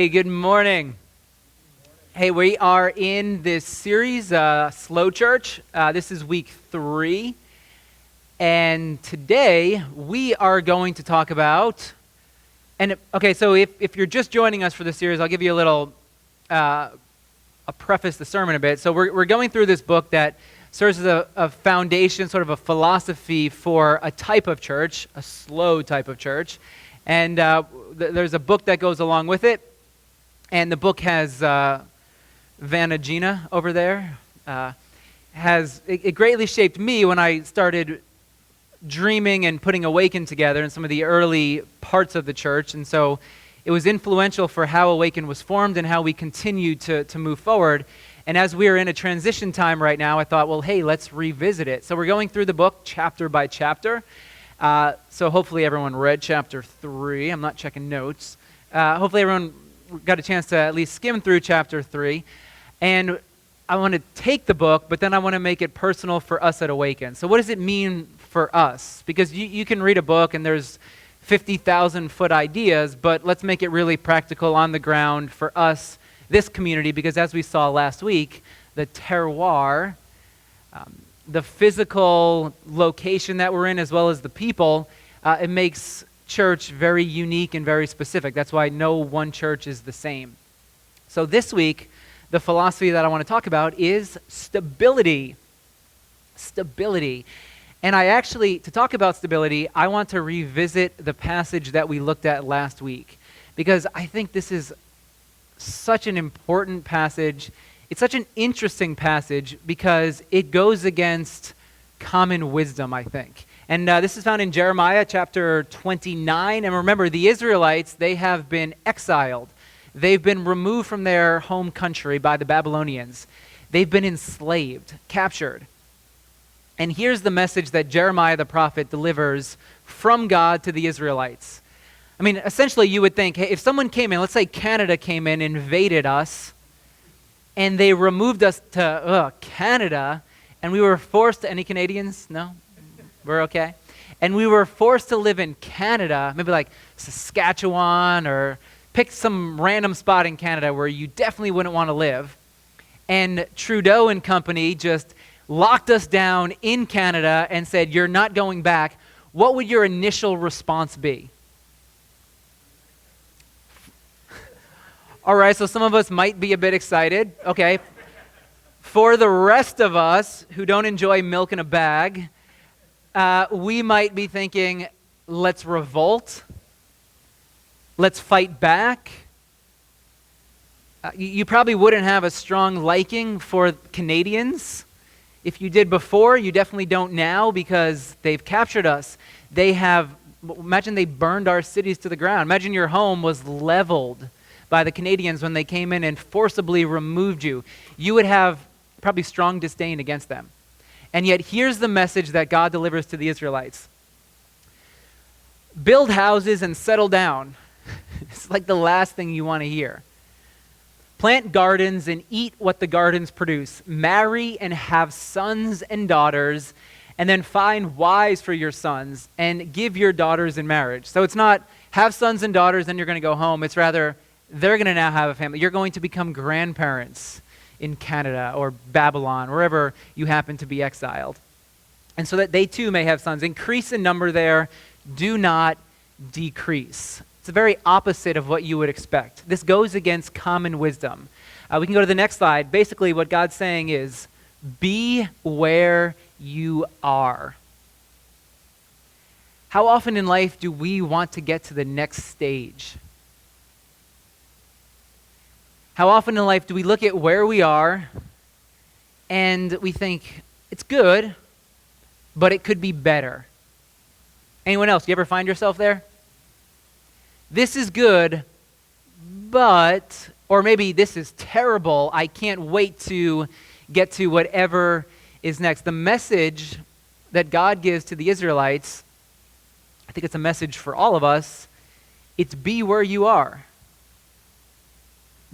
Hey, good morning. Hey, we are in this series, Slow Church. This is week 3. And today we are going to talk about, so if you're just joining us for the series, I'll give you a little, a preface the sermon a bit. So we're going through this book that serves as a foundation, sort of a philosophy for a type of church, a slow type of church. And there's a book that goes along with it. And the book has Vanna Gina over there. It greatly shaped me when I started dreaming and putting Awaken together in some of the early parts of the church. And so it was influential for how Awaken was formed and how we continue to move forward. And as we are in a transition time right now, I thought, well, hey, let's revisit it. So we're going through the book chapter by chapter. So hopefully everyone read chapter 3. I'm not checking notes. Hopefully everyone got a chance to at least skim through chapter 3. And I want to take the book, but then I want to make it personal for us at Awaken. So what does it mean for us? Because you can read a book and there's 50,000-foot ideas, but let's make it really practical on the ground for us, this community, because as we saw last week, the terroir, the physical location that we're in, as well as the people, it makes church very unique and very specific. That's why no one church is the same. So this week, the philosophy that I want to talk about is stability. Stability. And to talk about stability, I want to revisit the passage that we looked at last week, because I think this is such an important passage. It's such an interesting passage because it goes against common wisdom, I think. And this is found in Jeremiah chapter 29. And remember, the Israelites, they have been exiled. They've been removed from their home country by the Babylonians. They've been enslaved, captured. And here's the message that Jeremiah the prophet delivers from God to the Israelites. I mean, essentially you would think, hey, if someone came in, let's say Canada came in, invaded us, and they removed us to Canada, and we were forced to, any Canadians? No? We're okay? And we were forced to live in Canada, maybe like Saskatchewan, or pick some random spot in Canada where you definitely wouldn't want to live. And Trudeau and company just locked us down in Canada and said, you're not going back. What would your initial response be? All right, so some of us might be a bit excited. Okay. For the rest of us who don't enjoy milk in a bag, we might be thinking, let's revolt. Let's fight back. You probably wouldn't have a strong liking for Canadians. If you did before, you definitely don't now because they've captured us. Imagine they burned our cities to the ground. Imagine your home was leveled by the Canadians when they came in and forcibly removed you. You would have probably strong disdain against them. And yet here's the message that God delivers to the Israelites. Build houses and settle down. It's like the last thing you want to hear. Plant gardens and eat what the gardens produce. Marry and have sons and daughters, and then find wives for your sons and give your daughters in marriage. So it's not have sons and daughters and you're going to go home. It's rather they're going to now have a family. You're going to become grandparents in Canada or Babylon, wherever you happen to be exiled. And so that they too may have sons. Increase in number there, do not decrease. It's the very opposite of what you would expect. This goes against common wisdom. We can go to the next slide. Basically what God's saying is, be where you are. How often in life do we want to get to the next stage? How often in life do we look at where we are and we think, it's good, but it could be better? Anyone else? You ever find yourself there? This is good, but, or maybe this is terrible. I can't wait to get to whatever is next. The message that God gives to the Israelites, I think it's a message for all of us. It's be where you are.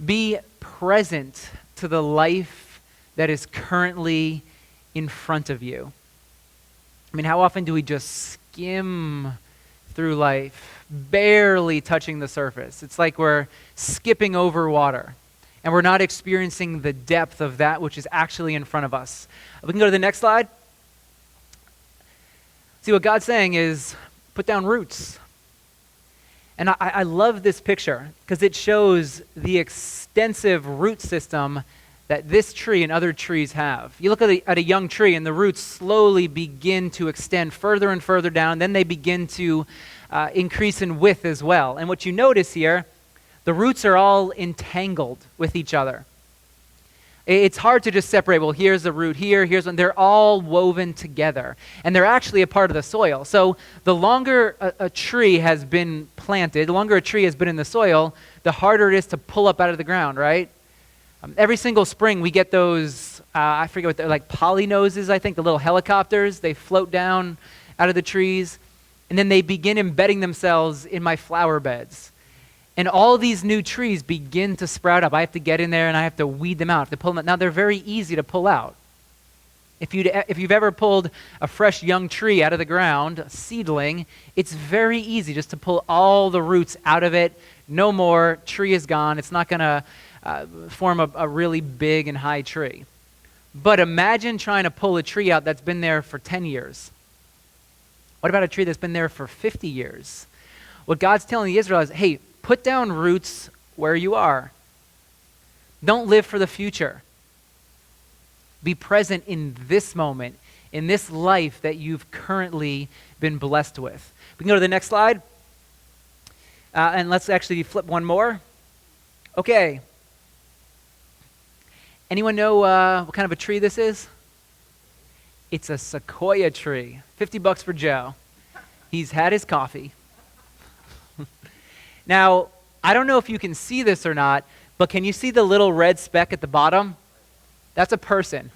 Be present to the life that is currently in front of you. I mean, how often do we just skim through life, barely touching the surface. It's like we're skipping over water, and we're not experiencing the depth of that which is actually in front of us. We can go to the next slide. See, what God's saying is, put down roots. And I love this picture because it shows the extensive root system that this tree and other trees have. You look at a young tree and the roots slowly begin to extend further and further down. Then they begin to increase in width as well. And what you notice here, the roots are all entangled with each other. It's hard to just separate, well, here's a root here, here's one. They're all woven together, and they're actually a part of the soil. So the longer a tree has been planted, the longer a tree has been in the soil, the harder it is to pull up out of the ground, right? Every single spring we get those, I forget what they're like, polynoses, I think, the little helicopters. They float down out of the trees, and then they begin embedding themselves in my flower beds. And all these new trees begin to sprout up. I have to get in there and I have to weed them out. I have to pull them out. Now, they're very easy to pull out. If you've ever pulled a fresh young tree out of the ground, a seedling, it's very easy just to pull all the roots out of it. No more, tree is gone. It's not going to form a really big and high tree. But imagine trying to pull a tree out that's been there for 10 years. What about a tree that's been there for 50 years? What God's telling the Israelites, hey, put down roots where you are. Don't live for the future. Be present in this moment, in this life that you've currently been blessed with. We can go to the next slide. And let's actually flip one more. Okay. Anyone know what kind of a tree this is? It's a sequoia tree. $50 for Joe. He's had his coffee. Now, I don't know if you can see this or not, but can you see the little red speck at the bottom? That's a person.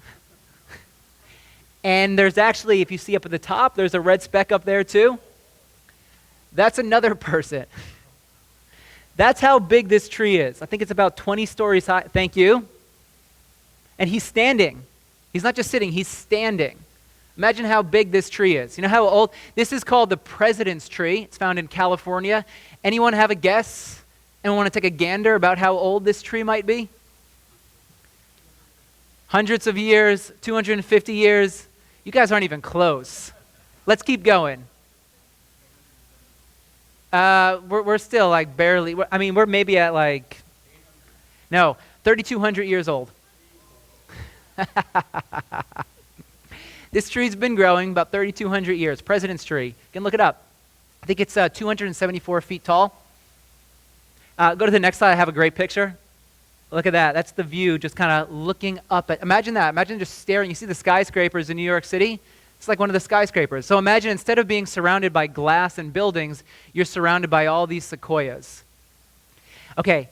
And there's actually, if you see up at the top, there's a red speck up there too. That's another person. That's how big this tree is. I think it's about 20 stories high. Thank you. And he's standing. He's not just sitting, he's standing. Imagine how big this tree is. You know how old? This is called the President's Tree. It's found in California. Anyone have a guess? Anyone want to take a gander about how old this tree might be? Hundreds of years, 250 years. You guys aren't even close. Let's keep going. We're still like barely, we're maybe at like, no, 3,200 years old. This tree's been growing about 3,200 years. President's tree. You can look it up. I think it's 274 feet tall. Go to the next slide. I have a great picture. Look at that. That's the view, just kind of looking up at, imagine that. Imagine just staring. You see the skyscrapers in New York City? It's like one of the skyscrapers. So imagine instead of being surrounded by glass and buildings, you're surrounded by all these sequoias. Okay,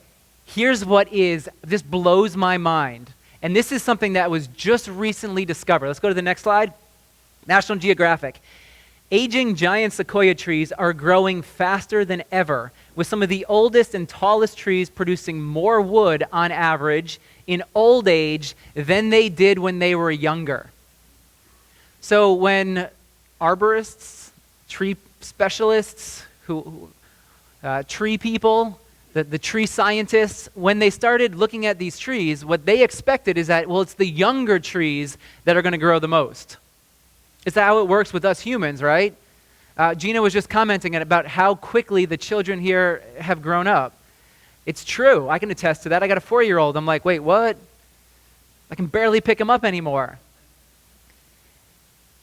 here's what this blows my mind. And this is something that was just recently discovered. Let's go to the next slide. National Geographic. Aging giant sequoia trees are growing faster than ever, with some of the oldest and tallest trees producing more wood on average in old age than they did when they were younger. So when arborists, tree specialists, tree people, the tree scientists, when they started looking at these trees, what they expected is that, well, it's the younger trees that are going to grow the most. Is that how it works with us humans, right? Gina was just commenting about how quickly the children here have grown up. It's true. I can attest to that. I got a 4-year-old. I'm like, wait, what? I can barely pick him up anymore.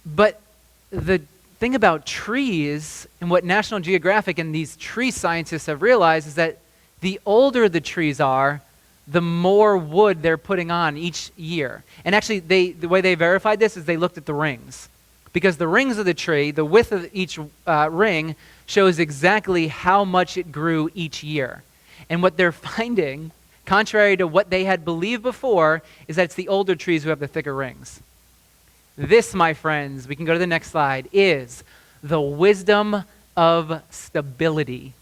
But the thing about trees and what National Geographic and these tree scientists have realized is that the older the trees are, the more wood they're putting on each year. And actually, the way they verified this is they looked at the rings. Because the rings of the tree, the width of each ring, shows exactly how much it grew each year. And what they're finding, contrary to what they had believed before, is that it's the older trees who have the thicker rings. This, my friends, we can go to the next slide, is the wisdom of stability.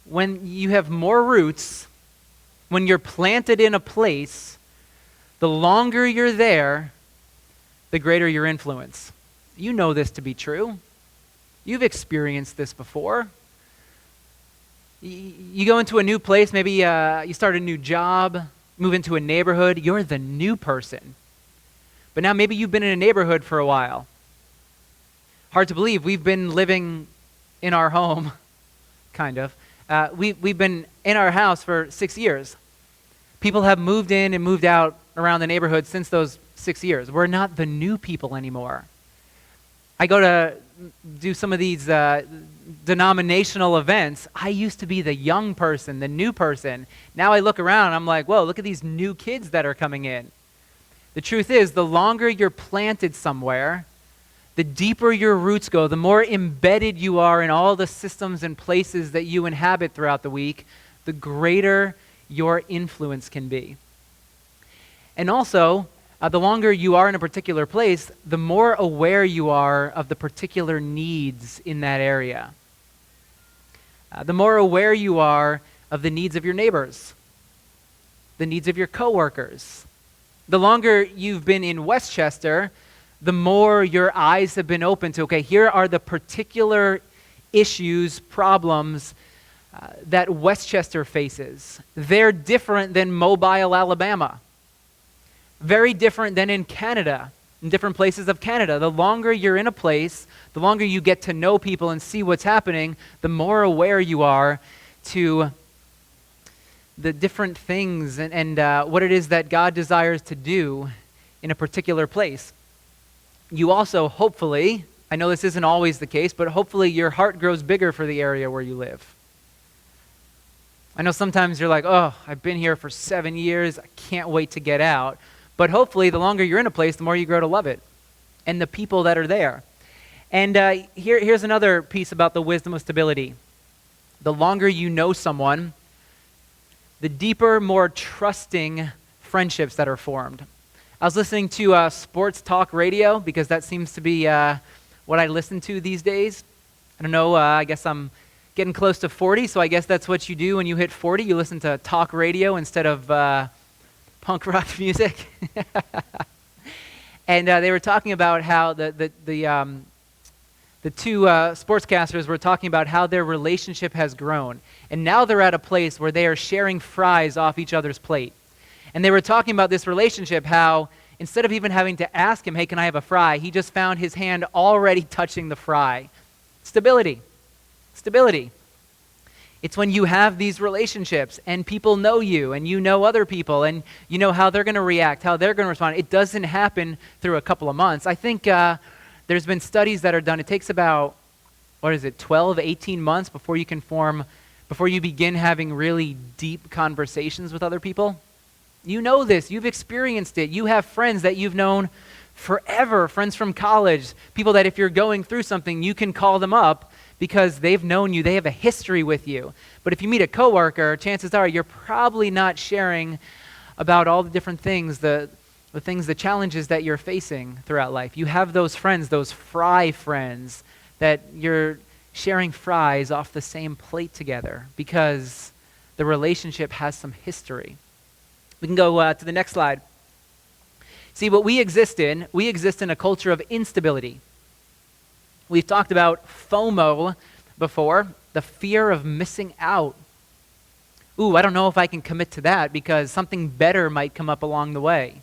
When you have more roots, when you're planted in a place, the longer you're there, the greater your influence. You know this to be true. You've experienced this before. You go into a new place, maybe you start a new job, move into a neighborhood, you're the new person. But now maybe you've been in a neighborhood for a while. Hard to believe, we've been living in our home, kind of. We've been in our house for 6 years. People have moved in and moved out around the neighborhood since those 6 years. We're not the new people anymore. I go to do some of these denominational events. I used to be the young person, the new person. Now I look around and I'm like, whoa, look at these new kids that are coming in. The truth is, the longer you're planted somewhere, the deeper your roots go, the more embedded you are in all the systems and places that you inhabit throughout the week, the greater your influence can be. And also, the longer you are in a particular place, the more aware you are of the particular needs in that area. The more aware you are of the needs of your neighbors, the needs of your coworkers. The longer you've been in Westchester, the more your eyes have been open to, okay, here are the particular issues, problems that Westchester faces. They're different than Mobile, Alabama. Very different than in Canada, in different places of Canada. The longer you're in a place, the longer you get to know people and see what's happening, the more aware you are to the different things and what it is that God desires to do in a particular place. You also, hopefully, I know this isn't always the case, but hopefully your heart grows bigger for the area where you live. I know sometimes you're like, oh, I've been here for 7 years, I can't wait to get out. But hopefully, the longer you're in a place, the more you grow to love it and the people that are there. And here's another piece about the wisdom of stability. The longer you know someone, the deeper, more trusting friendships that are formed. I was listening to sports talk radio because that seems to be what I listen to these days. I don't know, I guess I'm getting close to 40, so I guess that's what you do when you hit 40. You listen to talk radio instead of punk rock music. And they were talking about how the two sportscasters were talking about how their relationship has grown. And now they're at a place where they are sharing fries off each other's plate. And they were talking about this relationship, how instead of even having to ask him, hey, can I have a fry? He just found his hand already touching the fry. Stability. Stability. It's when you have these relationships and people know you and you know other people and you know how they're going to react, how they're going to respond. It doesn't happen through a couple of months. I think there's been studies that are done. It takes about, 12, 18 months before you begin having really deep conversations with other people. You know this. You've experienced it. You have friends that you've known forever, friends from college, people that if you're going through something, you can call them up because they've known you, they have a history with you. But if you meet a coworker, chances are you're probably not sharing about all the different things, the challenges that you're facing throughout life. You have those friends, those fry friends, that you're sharing fries off the same plate together because the relationship has some history. We can go to the next slide. See, what we exist in a culture of instability. We've talked about FOMO before, the fear of missing out. Ooh, I don't know if I can commit to that because something better might come up along the way.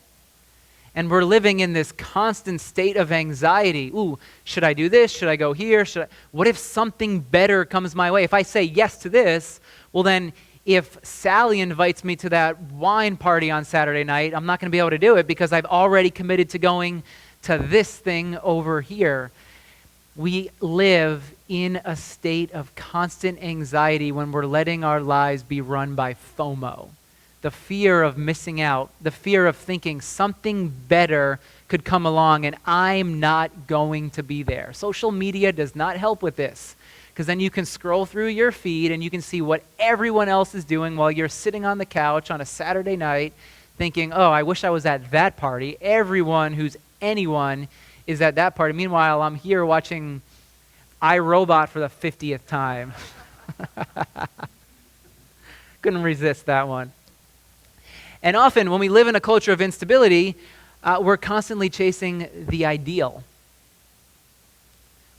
And we're living in this constant state of anxiety. Ooh, should I do this? Should I go here? What if something better comes my way? If I say yes to this, well then, if Sally invites me to that wine party on Saturday night, I'm not going to be able to do it because I've already committed to going to this thing over here. We live in a state of constant anxiety when we're letting our lives be run by FOMO. The fear of missing out, the fear of thinking something better could come along and I'm not going to be there. Social media does not help with this because then you can scroll through your feed and you can see what everyone else is doing while you're sitting on the couch on a Saturday night thinking, oh, I wish I was at that party. Everyone who's anyone is at that party. Meanwhile, I'm here watching iRobot for the 50th time. Couldn't resist that one. And often when we live in a culture of instability, we're constantly chasing the ideal.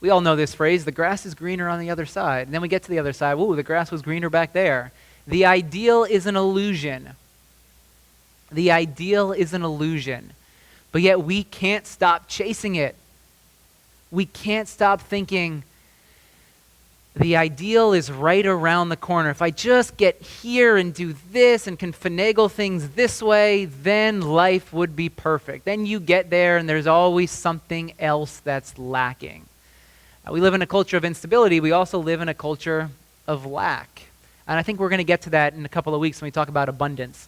We all know this phrase, the grass is greener on the other side. And then we get to the other side, ooh, the grass was greener back there. The ideal is an illusion. The ideal is an illusion. But yet we can't stop chasing it. We can't stop thinking, the ideal is right around the corner. If I just get here and do this and can finagle things this way, then life would be perfect. Then you get there and there's always something else that's lacking. We live in a culture of instability. We also live in a culture of lack. And I think we're going to get to that in a couple of weeks when we talk about abundance.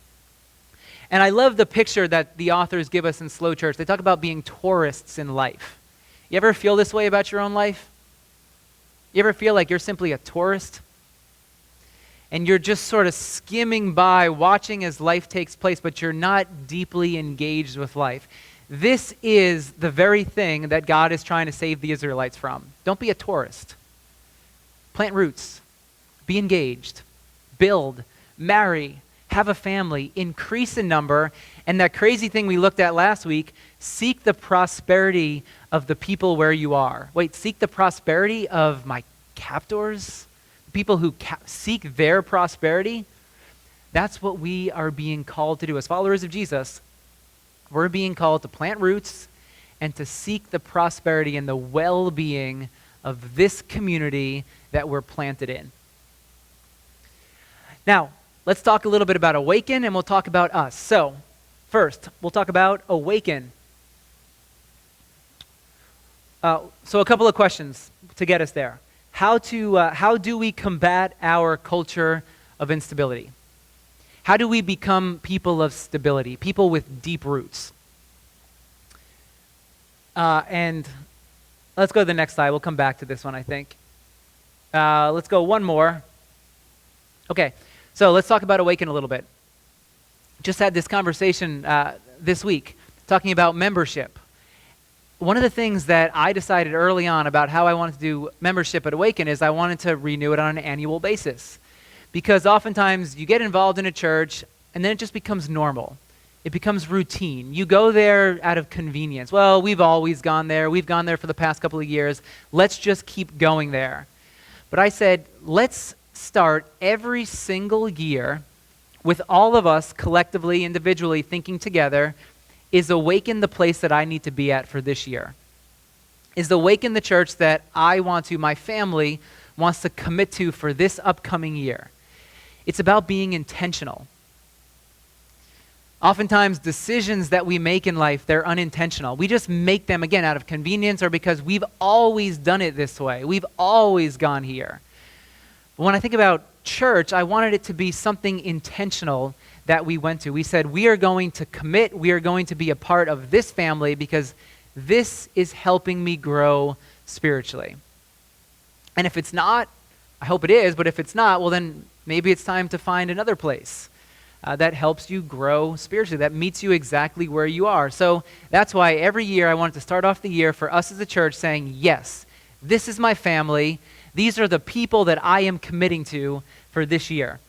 And I love the picture that the authors give us in Slow Church. They talk about being tourists in life. You ever feel this way about your own life? You ever feel like you're simply a tourist? And you're just sort of skimming by, watching as life takes place, but you're not deeply engaged with life. This is the very thing that God is trying to save the Israelites from. Don't be a tourist. Plant roots. Be engaged. Build. Marry. Have a family. Increase in number. And that crazy thing we looked at last week, seek the prosperity of the people where you are. Wait, seek the prosperity of my captors? People who seek their prosperity? That's what we are being called to do. As followers of Jesus, we're being called to plant roots and to seek the prosperity and the well-being of this community that we're planted in. Now, let's talk a little bit about Awaken, and we'll talk about us. So, first, we'll talk about Awaken. So a couple of questions to get us there. How do we combat our culture of instability? How do we become people of stability, people with deep roots? And let's go to the next slide. We'll come back to this one, I think. Let's go one more. Okay, so let's talk about Awaken a little bit. Just had this conversation this week talking about membership. One of the things that I decided early on about how I wanted to do membership at Awaken is I wanted to renew it on an annual basis. Because oftentimes you get involved in a church and then it just becomes normal. It becomes routine. You go there out of convenience. Well, we've always gone there. We've gone there for the past couple of years. Let's just keep going there. But I said, let's start every single year with all of us collectively, individually thinking together, is Awaken the place that I need to be at for this year? Is Awaken the church that I want to, my family wants to commit to for this upcoming year? It's about being intentional. Oftentimes, decisions that we make in life, they're unintentional. We just make them, again, out of convenience or because we've always done it this way. We've always gone here. But when I think about church, I wanted it to be something intentional that we went to. We said, we are going to commit, we are going to be a part of this family because this is helping me grow spiritually. And if it's not, I hope it is, but if it's not, well then maybe it's time to find another place that helps you grow spiritually, that meets you exactly where you are. So that's why every year I wanted to start off the year for us as a church saying, yes, this is my family. These are the people that I am committing to for this year.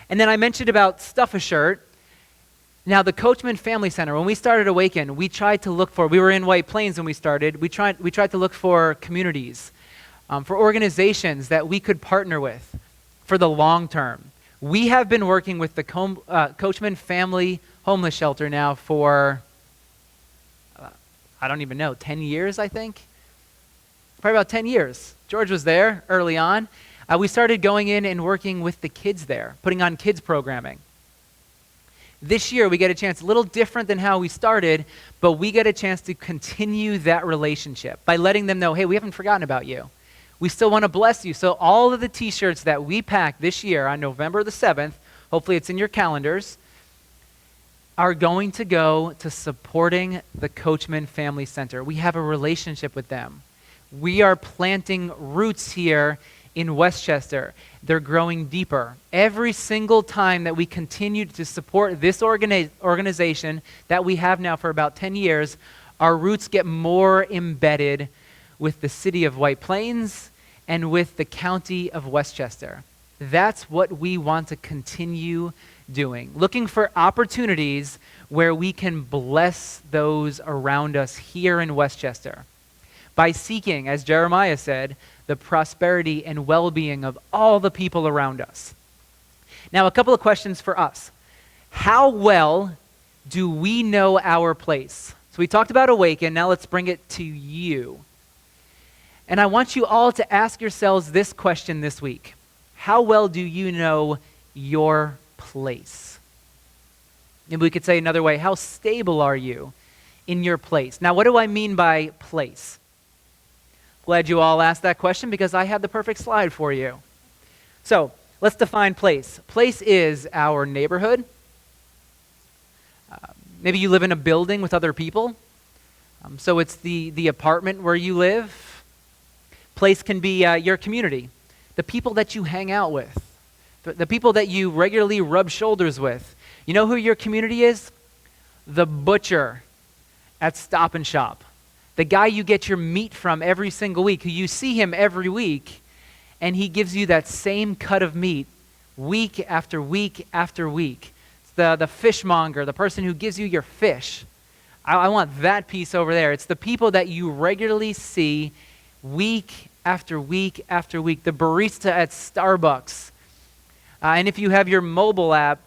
And then I mentioned about Stuff a Shirt. Now, the Coachman Family Center, when we started Awaken, we tried to look for, we were in White Plains when we started, we tried to look for communities, for organizations that we could partner with for the long term. We have been working with the Coachman Family Homeless Shelter now for, I don't even know, 10 years, I think? Probably about 10 years. George was there early on. We started going in and working with the kids there, putting on kids programming. This year, we get a chance, a little different than how we started, but we get a chance to continue that relationship by letting them know, hey, we haven't forgotten about you. We still want to bless you. So all of the t-shirts that we pack this year on November the 7th, hopefully it's in your calendars, are going to go to supporting the Coachman Family Center. We have a relationship with them. We are planting roots here in Westchester. They're growing deeper. Every single time that we continue to support this organization that we have now for about 10 years, our roots get more embedded with the city of White Plains and with the county of Westchester. That's what we want to continue doing, looking for opportunities where we can bless those around us here in Westchester. by seeking, as Jeremiah said, the prosperity and well-being of all the people around us. Now, a couple of questions for us. How well do we know our place? So we talked about Awaken, now let's bring it to you. And I want you all to ask yourselves this question this week. How well do you know your place? Maybe we could say another way, how stable are you in your place? Now, what do I mean by place? Glad you all asked that question because I have the perfect slide for you. So, let's define place. Place is our neighborhood. Maybe you live in a building with other people. So it's the apartment where you live. Place can be your community, the people that you hang out with, the people that you regularly rub shoulders with. You know who your community is? The butcher at Stop and Shop. The guy you get your meat from every single week, who you see him every week, and he gives you that same cut of meat week after week after week. It's the fishmonger, the person who gives you your fish. I want that piece over there. It's the people that you regularly see week after week after week. The barista at Starbucks. And if you have your mobile app,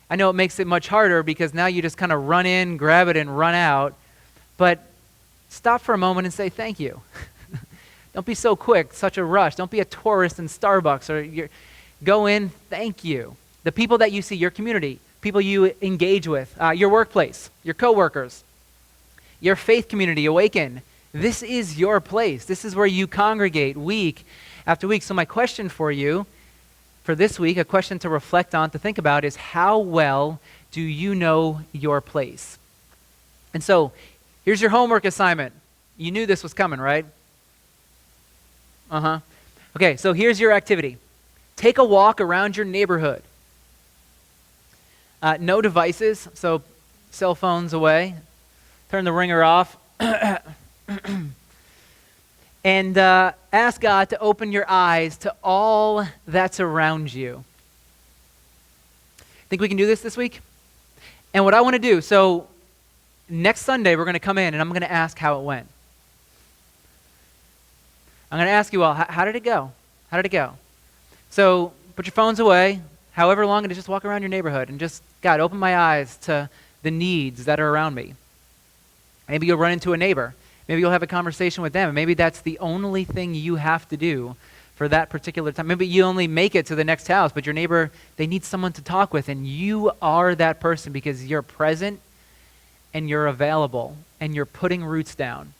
I know it makes it much harder because now you just kind of run in, grab it, and run out. But stop for a moment and say thank you. Don't be so quick, such a rush. Don't be a tourist in Starbucks. Go in, thank you. The people that you see, your community, people you engage with, your workplace, your coworkers, your faith community, Awaken. This is your place. This is where you congregate week after week. So my question for you for this week, a question to reflect on, to think about, is how well do you know your place? And so here's your homework assignment. You knew this was coming, right? Okay, so here's your activity. Take a walk around your neighborhood. No devices, so cell phones away. Turn the ringer off. And ask God to open your eyes to all that's around you. Think we can do this week? And what I want to do, so next Sunday we're going to come in and I'm going to ask how it went. I'm going to ask you all, how did it go? How did it go? So put your phones away, however long it is, just walk around your neighborhood and just, God, open my eyes to the needs that are around me. Maybe you'll run into a neighbor. Maybe you'll have a conversation with them. Maybe that's the only thing you have to do for that particular time. Maybe you only make it to the next house, but your neighbor, they need someone to talk with, and you are that person because you're present and you're available and you're putting roots down.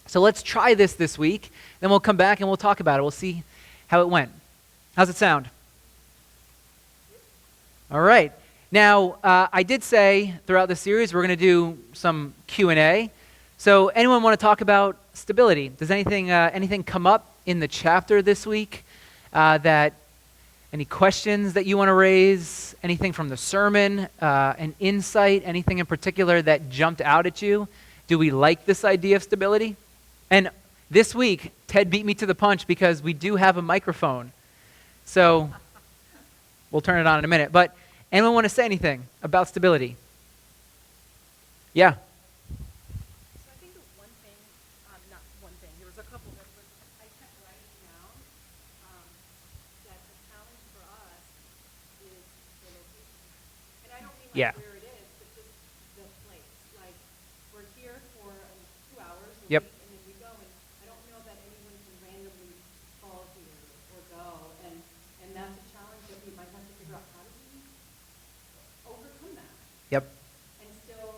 So let's try this week. Then we'll come back and we'll talk about it. We'll see how it went. How's it sound? All right. Now, I did say throughout the series we're going to do some Q&A. So anyone want to talk about stability? Does anything come up in the chapter this week? Any questions that you want to raise? Anything from the sermon? An insight? Anything in particular that jumped out at you? Do we like this idea of stability? And this week, Ted beat me to the punch because we do have a microphone. So we'll turn it on in a minute. But anyone want to say anything about stability? Yeah. So I think one thing, not one thing, there was a couple that I kept writing down that the challenge for us is the location. And I don't mean like where it is, but just the place. Like we're here for 2 hours a week, and then we go, and I don't know that anyone can randomly fall here or go, and that's a challenge that we might have to figure out how do we overcome that. Yep. And still,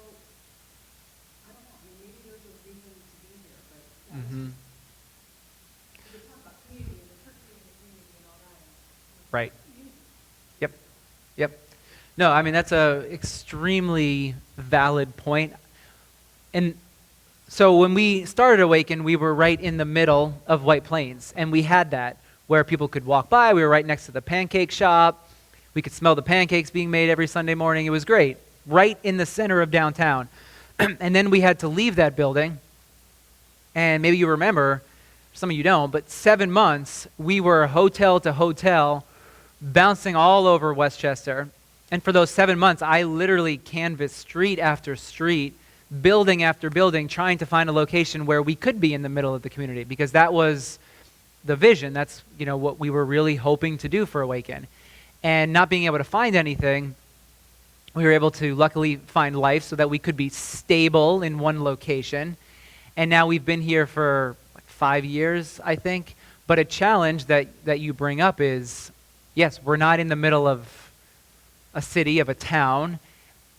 I don't know, I mean, maybe there's a reason to be here, but Mm-hmm. we talk about community and the church being a community and all that. Right. Yep. No, I mean, that's a extremely valid point. And so when we started Awaken, we were right in the middle of White Plains, and we had that where people could walk by. We were right next to the pancake shop. We could smell the pancakes being made every Sunday morning. It was great, right in the center of downtown. And then we had to leave that building, and maybe you remember, some of you don't, but 7 months, we were hotel to hotel, bouncing all over Westchester. And for those 7 months, I literally canvassed street after street building after building, trying to find a location where we could be in the middle of the community, because that was the vision. That's, what we were really hoping to do for Awaken. And not being able to find anything, we were able to luckily find life so that we could be stable in one location. And now we've been here for like 5 years, I think. But a challenge that you bring up is, yes, we're not in the middle of a city, of a town.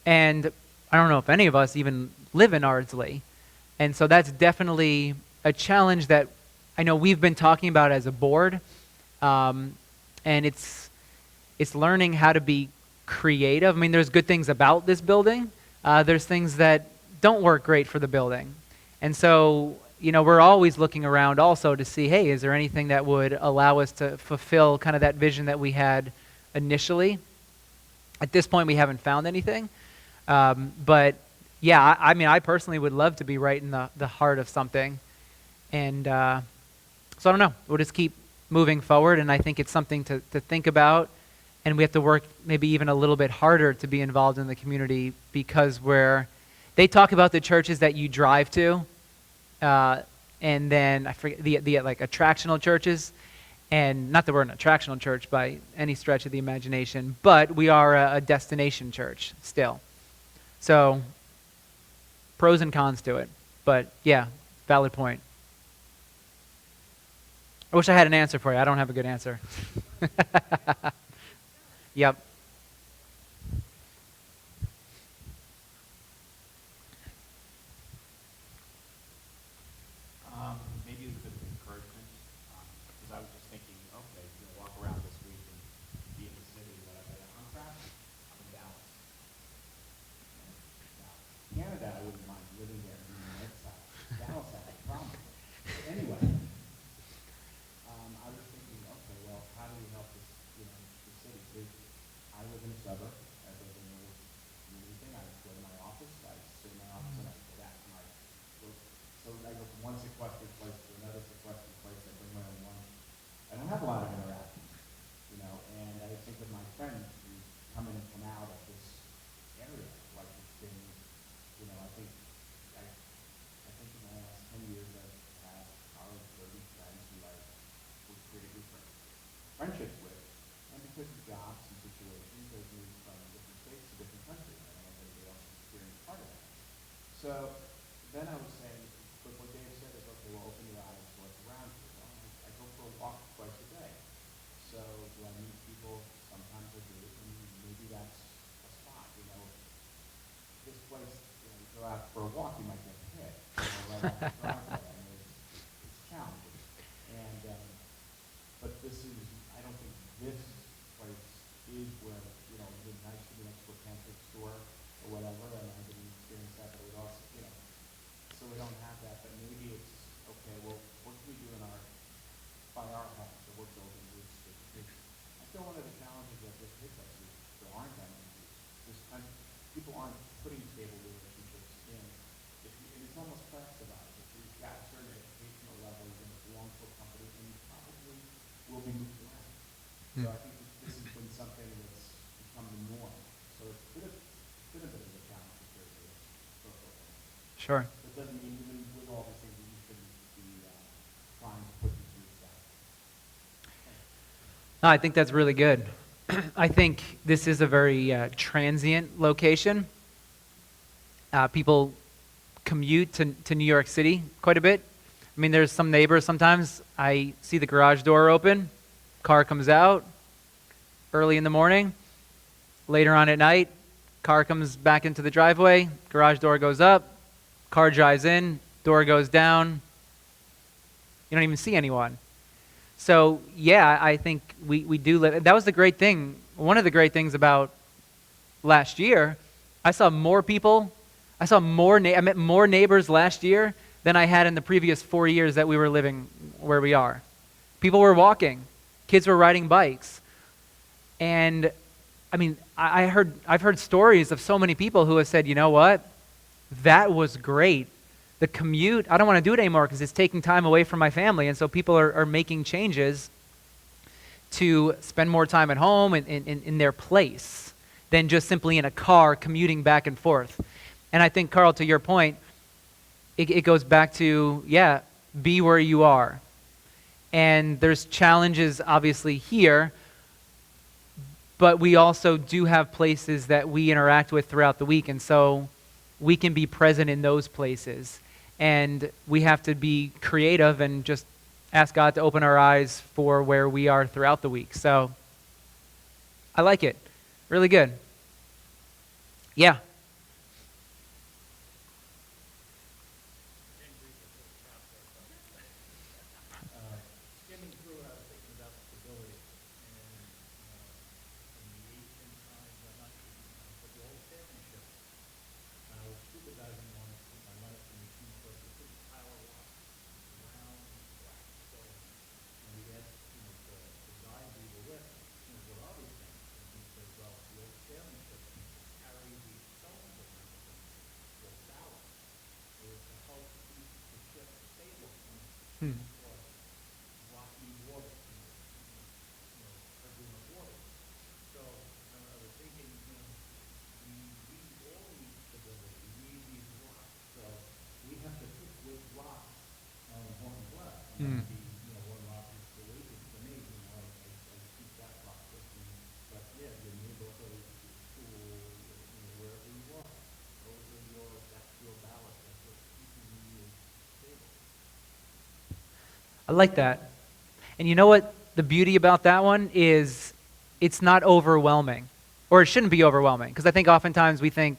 And I don't know if any of us even live in Ardsley. And so that's definitely a challenge that I know we've been talking about as a board. And it's learning how to be creative. I mean, there's good things about this building. There's things that don't work great for the building. And so, we're always looking around also to see, hey, is there anything that would allow us to fulfill kind of that vision that we had initially? At this point, we haven't found anything. But yeah, I personally would love to be right in the heart of something. And so I don't know. We'll just keep moving forward. And I think it's something to think about. And we have to work maybe even a little bit harder to be involved in the community, because they talk about the churches that you drive to, and then I forget the like attractional churches, and not that we're an attractional church by any stretch of the imagination, but we are a destination church still. So pros and cons to it, but yeah, valid point. I wish I had an answer for you. I don't have a good answer. Yep. Maybe it's a bit of encouragement, because I was just thinking, okay, walk around this week and be in the city, but I got a contract. I'm in Dallas. Now, Canada, I wouldn't mind living there and being on the side. Dallas, I have a problem. But anyway, I was thinking, okay, well, how do we help this, the city? So I live in a suburb. I live in anything. I go to my office. I sit in my office and I go back to my work. So I go from one sequestered place to another sequestered place. I bring my own lunch. I don't have a lot of interaction, and I think of my friends who come in and come out of this area, like it's been, I think in the last 10 years I've had probably 30 friends who I would create different friendships with, and because of jobs and situations, they've moved from different states to different countries. I don't know if anybody else has experienced part of that. So then I was saying, but what Dave said is, okay, well, open your eyes to what's around you. Well, I go for a walk twice a day. So do I meet people? Sometimes I do, and maybe that's a spot. This place, you go out for a walk, you might get hit. Right off the driveway. I mean, it's challenging. And but I don't think this place is where, it'd be nice to be next to a pantry store or whatever, and I didn't experience that, but it would also, so we don't have that, but maybe it's, okay, well, what can we do by our house, so we're building roofs. I feel one of the challenges that this hits us is there aren't that many roofs. People aren't putting stable relationships in. And it's almost classified. If you've got a certain educational level, you're going to belong to a company, and you probably will be moved around. So I think this has been something that's become the norm. So it's been a bit of a challenge in terms of social things. Sure. It doesn't mean even with all these things that you shouldn't be trying to put these roofs out. No, I think that's really good. I think this is a very transient location. People commute to New York City quite a bit. I mean, there's some neighbors sometimes, I see the garage door open, car comes out early in the morning, later on at night, car comes back into the driveway, garage door goes up, car drives in, door goes down. You don't even see anyone. So, yeah, I think we do live. That was the great thing. One of the great things about last year, I saw more people. I met more neighbors last year than I had in the previous 4 years that we were living where we are. People were walking. Kids were riding bikes. And, I mean, I've heard stories of so many people who have said, you know what? That was great. The commute, I don't want to do it anymore because it's taking time away from my family. And so people are making changes to spend more time at home and in their place than just simply in a car commuting back and forth. And I think, Carl, to your point, it goes back to, be where you are. And there's challenges, obviously, here, but we also do have places that we interact with throughout the week, and so we can be present in those places. And we have to be creative and just ask God to open our eyes for where we are throughout the week. So I like it. Really good. Yeah. Skimming through it, I was thinking about stability. And in the ancient times, I'm not sure, but the old sailing ships, I was scuba diving once with my life in the machine, so it's a big pile of rocks, round, black stone. And we asked, the guide we were with, what are these things? And he said, well, the old sailing ships carry the stones around them for ballast. It was to help keep the ship stable Hmm. for rocky water, turbulent water. So I was thinking, we all need stability. We need these rocks. So we have to pick which rocks are important to us. And that'd be, one rock is the Awaken for me. I keep that rock with me. But yeah, your neighborhood, your school, wherever you are, that's your ballast. That's what's keeping you stable. I like that. And you know what the beauty about that one is? It's not overwhelming, or it shouldn't be overwhelming, because I think oftentimes we think,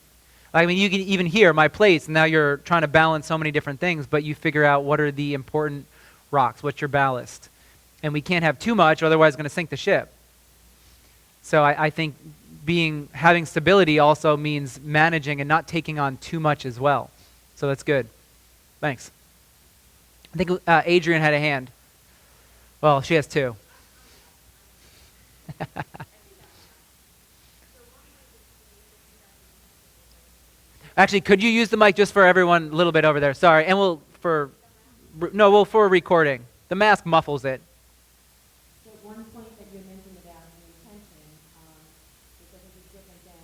you can even hear my place, and now you're trying to balance so many different things, but you figure out what are the important rocks, what's your ballast. And we can't have too much, otherwise it's going to sink the ship. So I think having stability also means managing and not taking on too much as well. So that's good. Thanks. I think Adrian had a hand. Well, she has two. Actually, could you use the mic just for everyone a little bit over there? Sorry. And for recording. The mask muffles it. So one point that you mentioned about the intention, which I think is different than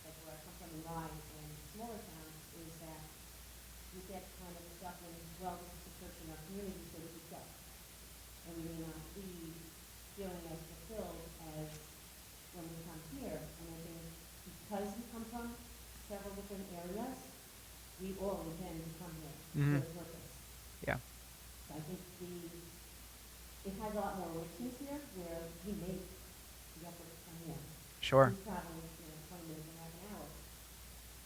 like where I come from in Rye and smaller towns, is that you get kind of stuck in, well, this is the church in our community, so this is go. And we may not be feeling as fulfilled as when we come here. And I think because we come from several different areas, we all intend to come here for a purpose. Yeah. So I think it has a lot more richness here, where we make the effort to come here. Sure. We're traveling, 20 minutes and half an hour,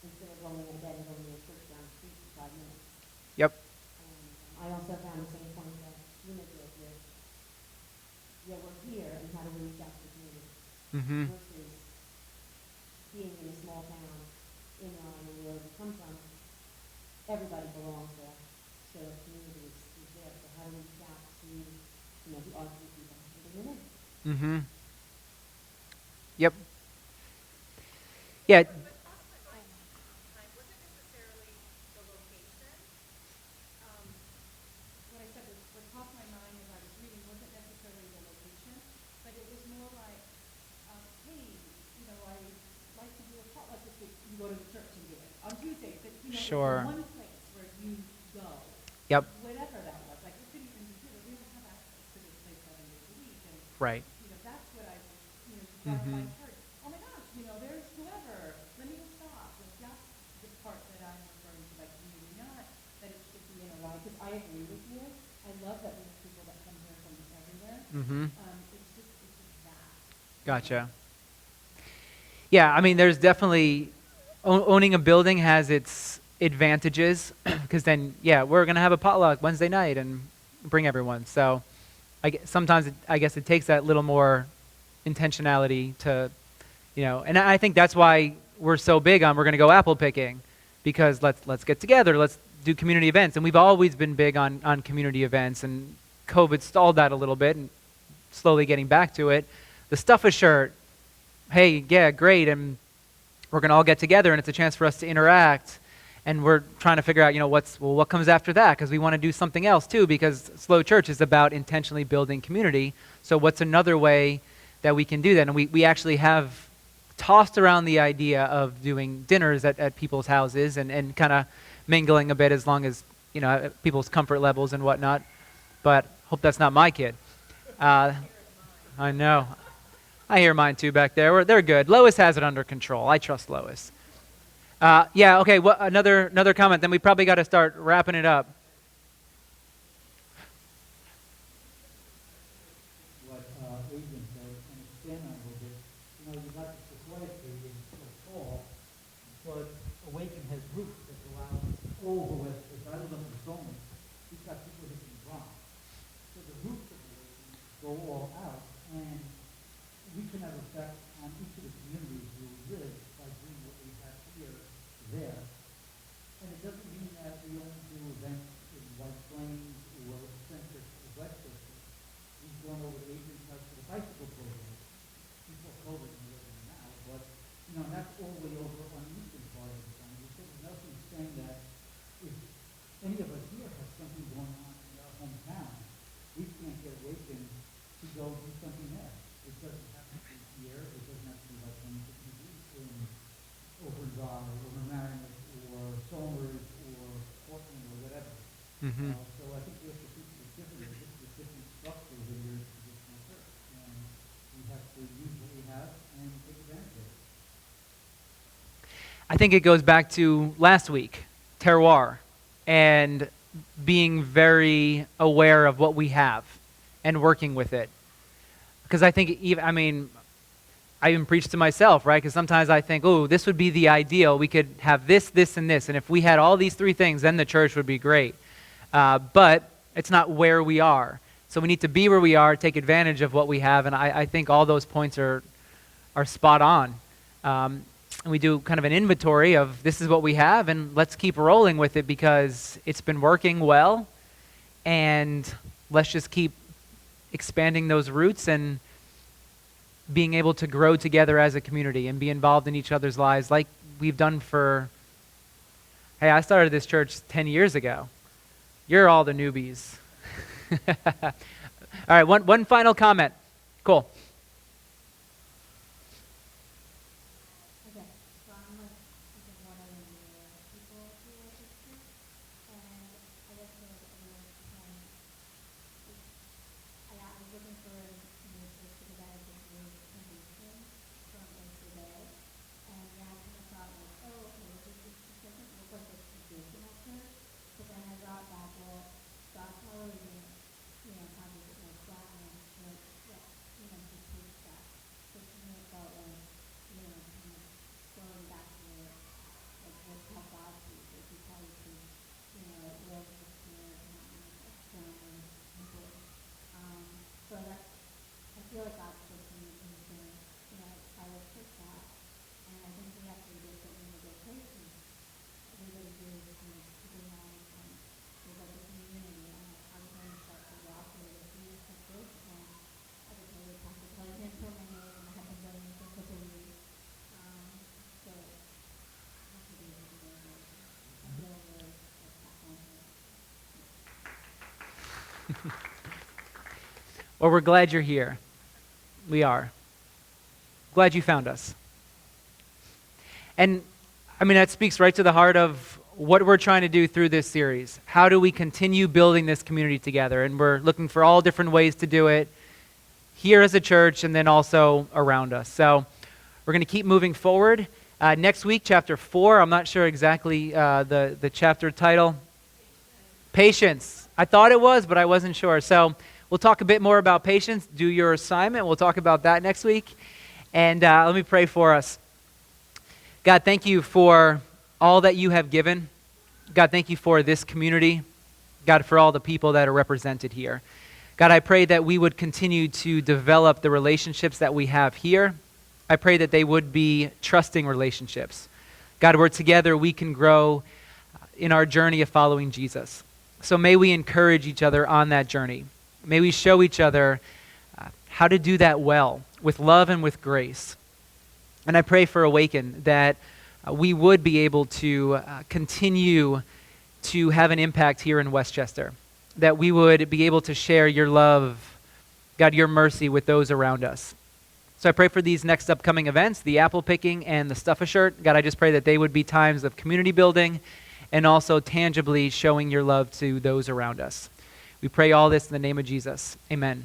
instead of rolling in bed and going to a church down the street for 5 minutes. Yep. And I also found the same point that Luna did with, we're here, and how do we reach out to the community? Mm-hmm. Versus being in a small town, in Rye, where we come from, everybody belongs there. So the community is there. So how do we reach out to, the Ardsley people and bring them in? Mm-hmm. Yep. Yeah. What I said was, what crossed my mind as I was reading wasn't necessarily the location, but it was more like, hey, I like to do a potluck this week. You go to the church and do it on Tuesdays, but Sure. it's one place where you go. Yep. Whatever that was, like we couldn't even do it. We don't have access to this place 7 days a week, and Right. That's what I was, brought up by church. Oh my gosh, there's whoever. Let me go stop. Like, that's the part that I'm referring to, like community, not that it should be in a line. Because I agree with you. I love that we have people that come here from everywhere. Mm-hmm. It's just that. Gotcha. Yeah, there's definitely owning a building has its advantages, because then, we're going to have a potluck Wednesday night and bring everyone. So sometimes I guess it takes that little more intentionality to, and I think that's why we're so big on we're going to go apple picking, because let's get together, let's do community events. And we've always been big on community events, and COVID stalled that a little bit, and slowly getting back to it. The Stuff a Shirt, hey, yeah, great, and we're going to all get together, and it's a chance for us to interact. And we're trying to figure out, what comes after that, because we want to do something else too, because Slow Church is about intentionally building community. So what's another way that we can do that? And we actually have tossed around the idea of doing dinners at people's houses and kind of mingling a bit as long as, people's comfort levels and whatnot. But hope that's not my kid. I know. I hear mine too back there. They're good. Lois has it under control. I trust Lois. Okay, another comment. Then we probably got to start wrapping it up. What Adrian said, and expand on a little bit. You got the society in the fall, but Awaken has roots that go out all the way. If I live in the zone, we've got people that can run. So the roots of Awaken go all out, and we can have effect on each of the communities we live by doing what we have here, there. And it doesn't mean that we only do events in White Plains or Centric or Westchester. We've gone over to Adrian's house for the bicycle program. Before COVID and more than now, but that's all the way over on the eastern part of the country. So there's nothing saying that if any of us here have something going on in our hometown, we can't get Awakened to go do something there. It doesn't have to be here. It doesn't have to be like in over in Raleigh, over Marinus, or Somers, or Portland, or whatever. Mm-hmm. So I think we have to think of it differently. This is a different structure than your traditional church, and we have to use what we have and take advantage of it. I think it goes back to last week, terroir, and being very aware of what we have and working with it. Because I think I even preach to myself, right? Because sometimes I think, this would be the ideal. We could have this, this, and this. And if we had all these three things, then the church would be great. But it's not where we are. So we need to be where we are, take advantage of what we have. And I think all those points are spot on. And we do kind of an inventory of this is what we have, and let's keep rolling with it because it's been working well. And let's just keep expanding those roots and being able to grow together as a community and be involved in each other's lives like we've done I started this church 10 years ago. You're all the newbies. All right, one final comment. Cool. Okay, so I'm one of the people here at this church, and I guess I was looking for just because I had this new conviction from yesterday, and then I kind of thought this doesn't look like a traditional church, but then I thought back, well, God probably didn't, have it like that, and to teach that. So to me it felt like, kind of going back to how God sees it. He probably sees, live the spirit and not external people. So I feel like God's pushing me into, I would push that. And I think we have to do this in the good places. Everybody here is kind of super nice and there's like a community, and I was going to start to walk with a few of this, and I was going to talk to him for my name, and I have been doing it for a couple of weeks. So I have to do it again. I'm really, really Well, we're glad you're here. We are. Glad you found us. And that speaks right to the heart of what we're trying to do through this series. How do we continue building this community together? And we're looking for all different ways to do it here as a church and then also around us. So we're going to keep moving forward. Next week, chapter 4, I'm not sure exactly the chapter title. Patience. I thought it was, but I wasn't sure. So we'll talk a bit more about patience. Do your assignment. We'll talk about that next week. And let me pray for us. God, thank you for all that you have given. God, thank you for this community. God, for all the people that are represented here. God, I pray that we would continue to develop the relationships that we have here. I pray that they would be trusting relationships. God, where together we can grow in our journey of following Jesus. So may we encourage each other on that journey. May we show each other how to do that well, with love and with grace. And I pray for Awaken that we would be able to continue to have an impact here in Westchester, that we would be able to share your love, God, your mercy with those around us. So I pray for these next upcoming events, the apple picking and the stuff a shirt. God, I just pray that they would be times of community building and also tangibly showing your love to those around us. We pray all this in the name of Jesus. Amen.